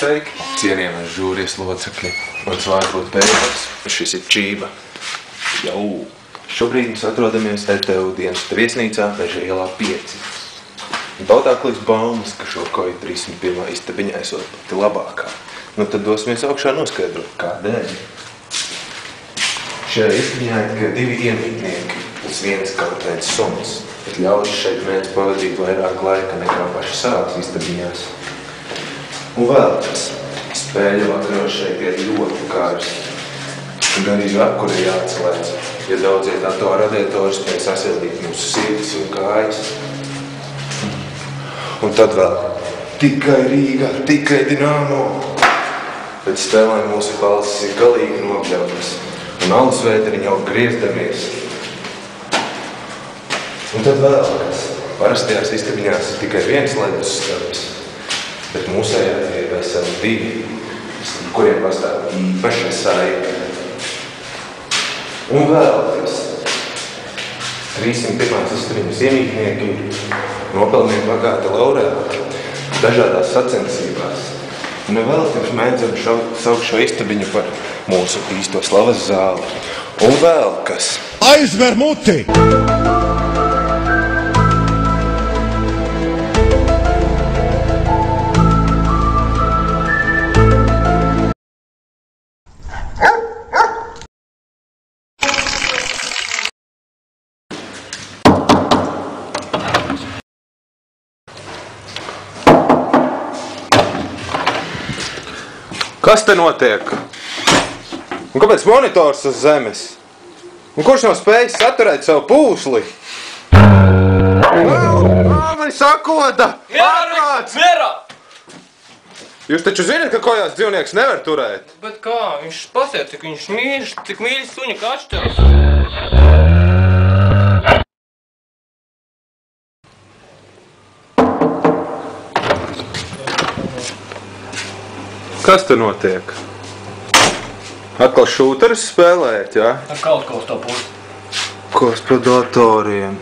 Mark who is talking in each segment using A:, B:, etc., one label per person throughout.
A: Sveiki, cienījamais žūrijas locekļi. Mans vārds būtu Pēters, šis ir Čība. Jau. Šobrīd mēs atrodamies ETU dienesta viesnīcā Meža ielā 5. Un tautā kliks baumas, ka šo koju 301. istabiņā esot pati labākā. Nu tad dosimies augšā noskaidrot, kādēļ. Šajā istabiņā ir tikai 2 iemītnieki, tas viens kapteinis suns, bet ļaudis šeit mēdz pavadīt vairāk laika nekā paši savās istabiņās. Un vēl kas, spēļu vakaros šeit ir ļoti karsti. Un arī vakuri jāatslēdz, ja daudzie datorradiatori spēj sasildīt mūsu sirdis un kājas. Un tad vēl tikai Rīga, tikai Dinamo. Pēc spēlēm mūsu balsis ir galīgi nobļautas. Un alus vēteriņi jau griezdamies. Un tad vēl kas, parastajās istabiņās ir tikai viens ledus skats. Bet mūsējā ir veseli 2, kuriem pastāv īpaša saika. Un vēl kas. 301. istabiņas iemītnieki nopelnīja bagāti laureāti dažādās sacensībās. Un vēl pirms mēdzam saukt šo istabiņu par mūsu īsto slavas zāli. Un vēl kas.
B: Aizver muti!
A: Kas te notiek? Un kāpēc monitors uz zemes? Un kurš nav spējis saturēt savu pūsli? Vai sakoda! Ārvāc!
C: Mierā!
A: Jūs taču zināt, ka kojās dzīvnieks nevar turēt?
C: Bet kā? Viņš pasiet, cik viņš mīļš, cik mīļš suņa kā atšķiras.
A: Kas te notiek? Atkal šūteris spēlēt, jā?
C: Ar kaut ko uz to pusi.
A: Kos pa datoriem.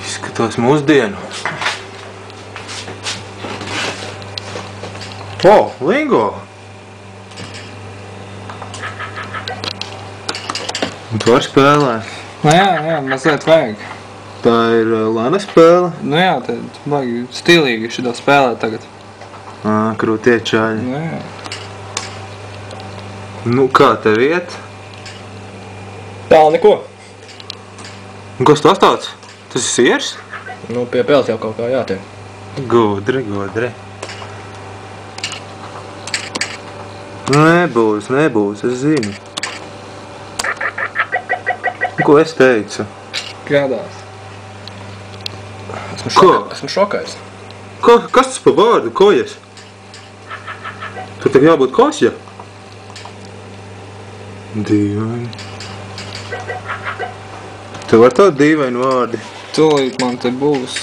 A: Izskatās mūsdienos. O, Lingo! Un tu vari spēlēt?
C: Nu jā, mazliet vajag.
A: Tā ir lana spēle?
C: Nu jā, tad vajag stilīgi šito spēlēt tagad.
A: Krūtie čaļi.
C: Nu jā.
A: Nu, kā tev iet?
C: Tālu neko.
A: Un kas tas tāds? Tas ir siers?
C: Nu, pie pēles jau kaut kā jātiek.
A: Gudri, gudri. Nebūs, es zinu. Ko es teicu?
C: Gādās. Esmu šokais.
A: Kas tas pa vārdu? Kojas? Tur tak jābūt kosja? Dīvaini. Tev var tādi dīvaini vārdi?
C: Tūlīt man te būs.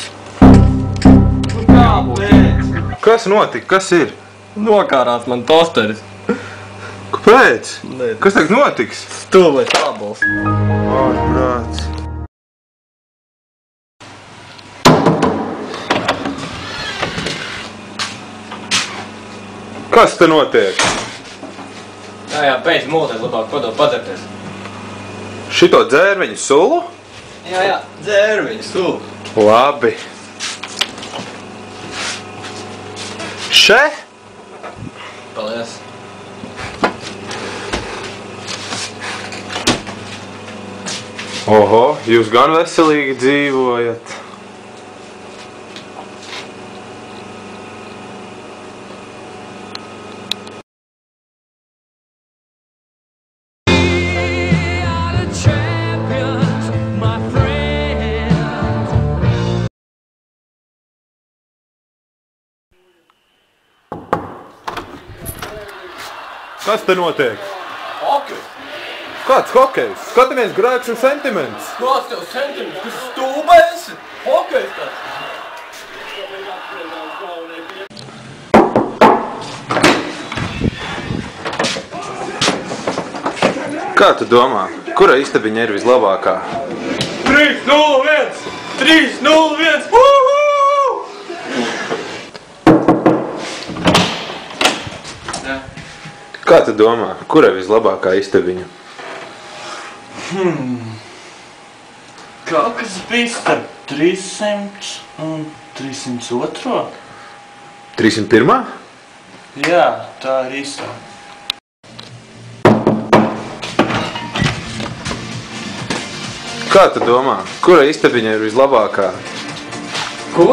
A: Kāpēc? Kas notika? Kas ir?
C: Nokārās man tosteris.
A: Kāpēc? Kas tagad notiks?
C: Stūlēs tābols.
A: Ārprāts. Kas te notiek?
C: Jā, beidz mūtēt, labāk padod padzerties.
A: Šito dzērveņu sulu?
C: Jā, dzērviņu sulu.
A: Labi. Še?
C: Paldies.
A: Oho, jūs gan veselīgi dzīvojat. Kas te notiek?
C: Hokejs!
A: Kāds hokejs? Skatāmies grēks un sentiments.
C: Kāds tev sentiments? Kas stūbēs? Hokejs tāds!
A: Kā tu domā, kura istabiņa ir vislabākā?
C: 3-0-1! 3-0-1!
A: Kā tu domā, kura ir vislabākā istabiņa?
B: Kaut kas bija starp 300 un 302.
A: 301?
B: Jā, tā ir īstā.
A: Kā tu domā, kura istabiņa ir vislabākā?
C: Ko?